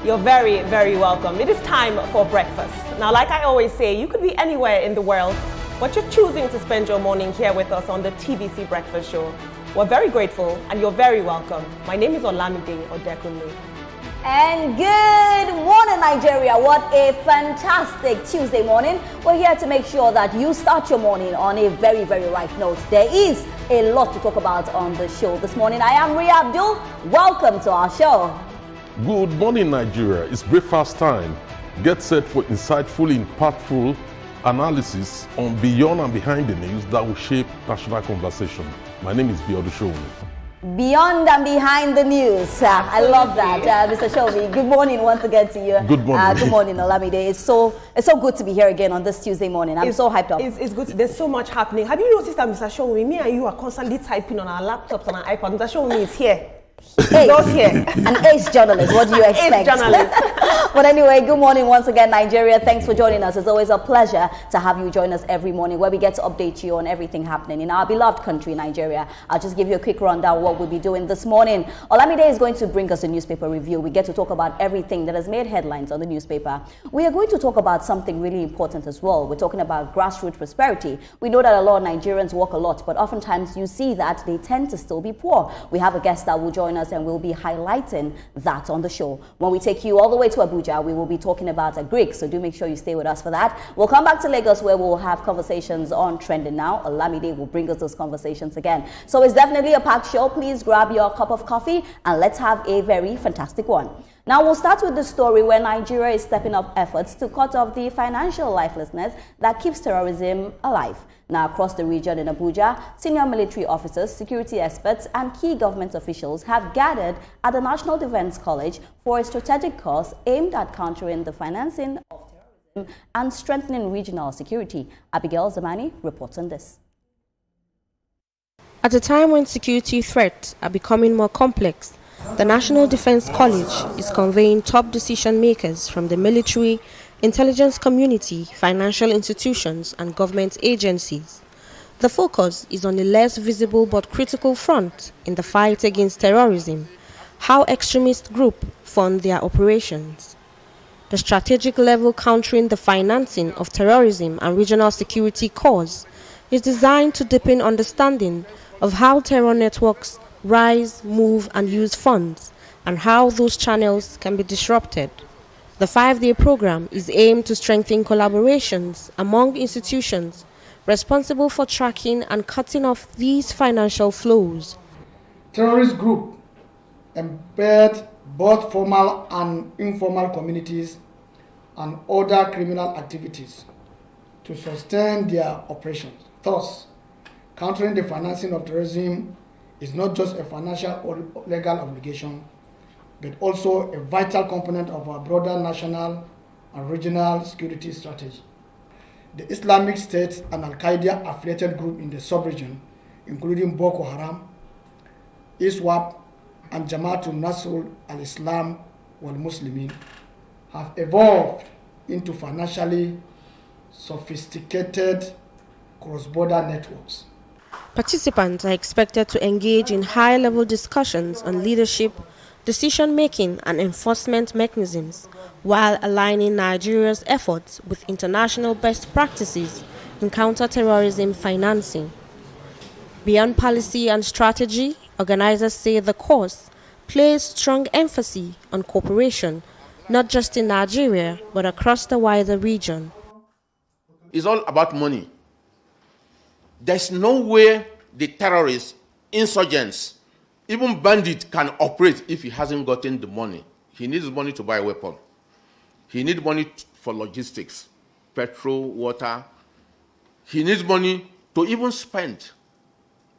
You're very, very welcome. It is time for breakfast. Now, like I always say, you could be anywhere in the world, but you're choosing to spend your morning here with us on the TVC Breakfast Show. We're very grateful and you're very welcome. My name is Olamide Odekunle. And good morning, Nigeria. What a fantastic Tuesday morning. We're here to make sure that you start your morning on a very, very right note. There is a lot to talk about on the show this morning. I am Ria Abdul. Welcome to our show. Good morning, Nigeria. It's breakfast time. Get set for insightful, impactful analysis on beyond and behind the news that will shape national conversation. My name is Biodu Showmi. Beyond and behind the news. I love that, Mr. Showmi. Good morning once again to you. Good morning. Good morning, Olamide. It's so good to be here again on this Tuesday morning. I'm so hyped up. It's good. There's so much happening. Have you noticed that, Mr. Showmi, me and you are constantly typing on our laptops and our iPad? Mr. Showmi is here. Hey, not here. An ace journalist. What do you expect? Ace journalist. But anyway, good morning once again, Nigeria. Thanks for joining us. It's always a pleasure to have you join us every morning where we get to update you on everything happening in our beloved country, Nigeria. I'll just give you a quick rundown of what we'll be doing this morning. Olamide is going to bring us a newspaper review. We get to talk about everything that has made headlines on the newspaper. We are going to talk about something really important as well. We're talking about grassroots prosperity. We know that a lot of Nigerians work a lot, but oftentimes you see that they tend to still be poor. We have a guest that will join us and we'll be highlighting that on the show. When we take you all the way to Abuja, we will be talking about a Greek, so do make sure you stay with us for that. We'll come back to Lagos where we'll have conversations on trending now. Olamide will bring us those conversations again. So it's definitely a packed show. Please grab your cup of coffee and let's have a very fantastic one. Now we'll start with the story where Nigeria is stepping up efforts to cut off the financial lifelessness that keeps terrorism alive. Now, across the region in Abuja, senior military officers, security experts, and key government officials have gathered at the National Defense College for a strategic course aimed at countering the financing of terrorism and strengthening regional security. Abigail Zamani reports on this. At a time when security threats are becoming more complex, the National Defense College is conveying top decision makers from the military, intelligence community, financial institutions, and government agencies. The focus is on a less visible but critical front in the fight against terrorism, how extremist groups fund their operations. The strategic level countering the financing of terrorism and regional security cause is designed to deepen understanding of how terror networks rise, move, and use funds, and how those channels can be disrupted. The 5-day program is aimed to strengthen collaborations among institutions responsible for tracking and cutting off these financial flows. Terrorist groups embed both formal and informal communities and other criminal activities to sustain their operations. Thus, countering the financing of terrorism is not just a financial or legal obligation, but also a vital component of our broader national and regional security strategy. The Islamic State and Al-Qaeda affiliated group in the sub-region, including Boko Haram, ISWAP, and Jamaatul Nasrul al-Islam wal-Muslimin, have evolved into financially sophisticated cross-border networks. Participants are expected to engage in high-level discussions on leadership, decision-making and enforcement mechanisms, while aligning Nigeria's efforts with international best practices in counter-terrorism financing. Beyond policy and strategy, organizers say the course places strong emphasis on cooperation, not just in Nigeria, but across the wider region. It's all about money. There's no way the terrorists, insurgents, even bandit can operate if he hasn't gotten the money. He needs money to buy a weapon. He needs money for logistics, petrol, water. He needs money to even spend.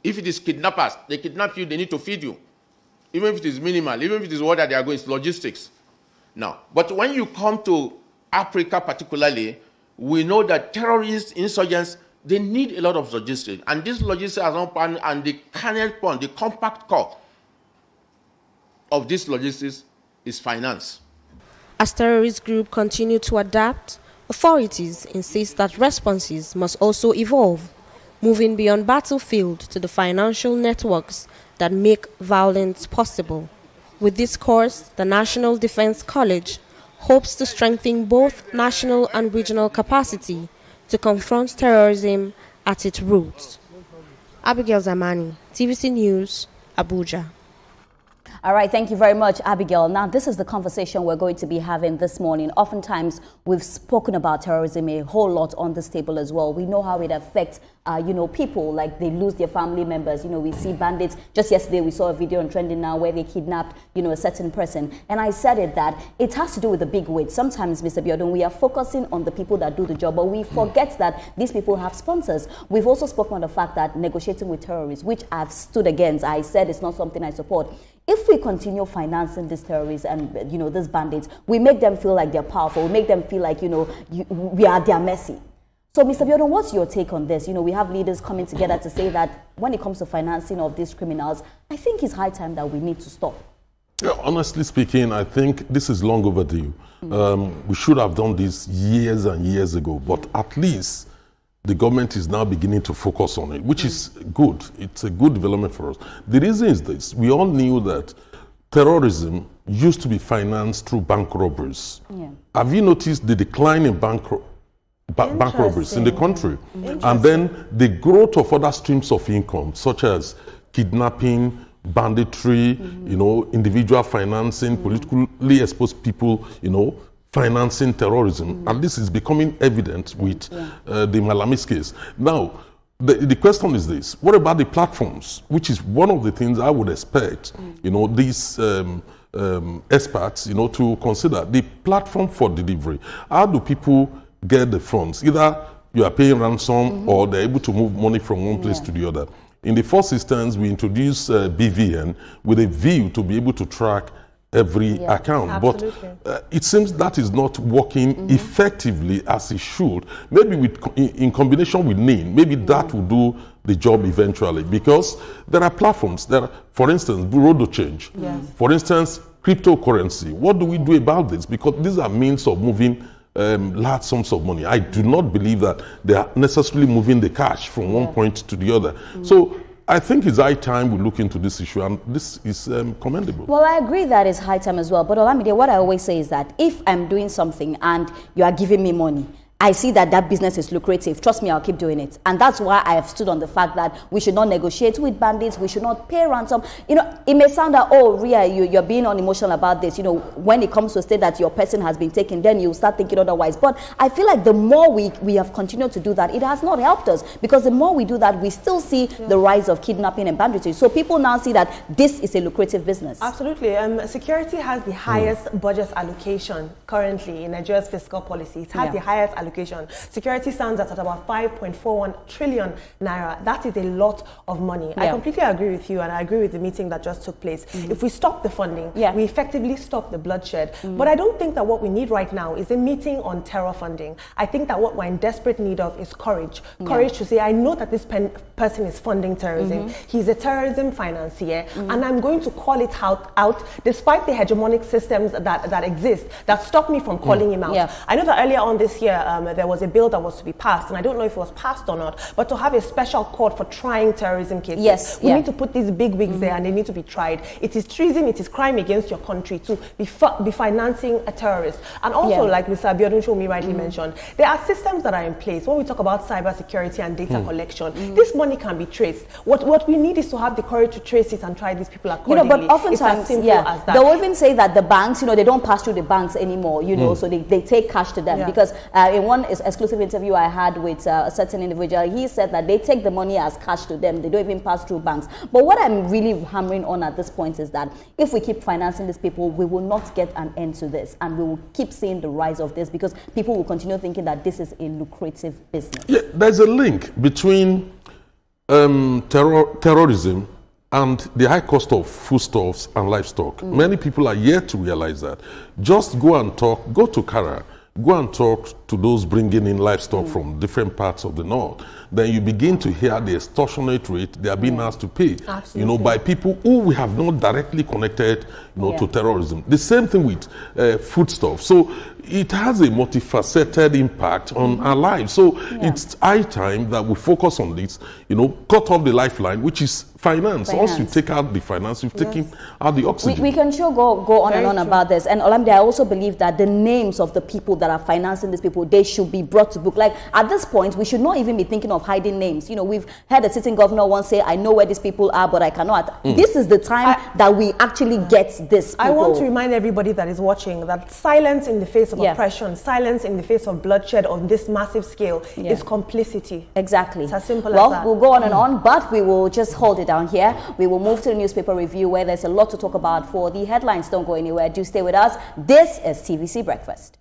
If it is kidnappers, they kidnap you, they need to feed you. Even if it is minimal, even if it is water they are going, it's logistics. Now, but when you come to Africa particularly, we know that terrorists, insurgents, they need a lot of logistics. And this logistics are not planned, and the kernel point, the compact core of this logistics is finance. As terrorist groups continue to adapt, authorities insist that responses must also evolve, moving beyond battlefield to the financial networks that make violence possible. With this course, the National Defense College hopes to strengthen both national and regional capacity to confront terrorism at its roots. Abigail Zamani, TVC News, Abuja. All right, thank you very much, Abigail. Now, this is the conversation we're going to be having this morning. Oftentimes, we've spoken about terrorism a whole lot on this table as well. We know how it affects, people, like they lose their family members. We see bandits. Just yesterday, we saw a video on Trending Now where they kidnapped, a certain person. And I said it that it has to do with the big weight. Sometimes, Mr. Biodun, we are focusing on the people that do the job, but we forget that these people have sponsors. We've also spoken on the fact that negotiating with terrorists, which I've stood against, I said it's not something I support. If we continue financing these terrorists and, these bandits, we make them feel like they're powerful. We make them feel like, we are their mercy. So, Mr. Biodun, what's your take on this? We have leaders coming together to say that when it comes to financing of these criminals, I think it's high time that we need to stop. Yeah, honestly speaking, I think this is long overdue. We should have done this years and years ago, but at least the government is now beginning to focus on it, which is good. It's a good development for us. The reason is this. We all knew that terrorism used to be financed through bank robberies. Yeah. Have you noticed the decline in bank robberies in the country? And then the growth of other streams of income, such as kidnapping, banditry, individual financing, politically exposed people, financing terrorism. And this is becoming evident with the Malamis case. Now, the question is this. What about the platforms? Which is one of the things I would expect, these experts, to consider. The platform for delivery. How do people get the funds? Either you are paying ransom or they're able to move money from one place to the other. In the first instance, we introduced BVN with a view to be able to track every account. Absolutely. But it seems that is not working effectively as it should. Maybe in combination with NIN, maybe that will do the job eventually, because there are platforms that, for instance, Bureau de Change, for instance, cryptocurrency. What do we do about this? Because these are means of moving large sums of money. I do not believe that they are necessarily moving the cash from one point to the other. So I think it's high time we look into this issue, and this is commendable. Well, I agree that it's high time as well. But Olamide, what I always say is that if I'm doing something and you are giving me money, I see that business is lucrative. Trust me, I'll keep doing it. And that's why I have stood on the fact that we should not negotiate with bandits. We should not pay ransom. It may sound that, oh, Ria, you're being unemotional about this. When it comes to a state that your person has been taken, then you start thinking otherwise. But I feel like the more we have continued to do that, it has not helped us. Because the more we do that, we still see the rise of kidnapping and banditry. So people now see that this is a lucrative business. Absolutely. Security has the highest budget allocation currently in Nigeria's fiscal policy. It has the highest allocation. Security stands at about 5.41 trillion naira. That is a lot of money. I completely agree with you, and I agree with the meeting that just took place. If we stop the funding, we effectively stop the bloodshed. But I don't think that what we need right now is a meeting on terror funding. I think that what we're in desperate need of is courage. Courage to say, I know that this person is funding terrorism. He's a terrorism financier, and I'm going to call it out despite the hegemonic systems that exist that stop me from calling him out. I know that earlier on this year, there was a bill that was to be passed, and I don't know if it was passed or not, but to have a special court for trying terrorism cases. We need to put these big wigs there, and they need to be tried. It is treason, it is crime against your country to be financing a terrorist. And also, like Mr. Biodun Shomi rightly mentioned, there are systems that are in place. When we talk about cyber security and data collection, this money can be traced. What we need is to have the courage to trace it and try these people accordingly. But oftentimes, as simple as that. They'll even say that the banks, they don't pass through the banks anymore, so they take cash to them. Because in one exclusive interview I had with a certain individual, he said that they take the money as cash to them. They don't even pass through banks. But what I'm really hammering on at this point is that if we keep financing these people, we will not get an end to this. And we will keep seeing the rise of this because people will continue thinking that this is a lucrative business. Yeah, there's a link between terrorism and the high cost of foodstuffs and livestock. Many people are yet to realize that. Just go to Kara, go and talk to those bringing in livestock from different parts of the north. Then you begin to hear the extortionate rate they are being asked to pay. Absolutely. By people who we have not directly connected, to terrorism. The same thing with foodstuff. So it has a multifaceted impact on our lives. So it's high time that we focus on this. Cut off the lifeline, which is finance. Once you take out the finance, you've taken out the oxygen. We can sure go on and on about this. And Olamide, I also believe that the names of the people that are financing these people, they should be brought to book. Like, at this point, we should not even be thinking of hiding names. You know, we've had a sitting governor once say, I know where these people are, but I cannot. This is the time that we actually get this people. I want to remind everybody that is watching that silence in the face of oppression, silence in the face of bloodshed on this massive scale is complicity. Exactly. It's as simple as that. Well, we'll go on and on, but we will just hold it down here. We will move to the newspaper review where there's a lot to talk about for the headlines. Don't go anywhere. Do stay with us. This is TVC Breakfast.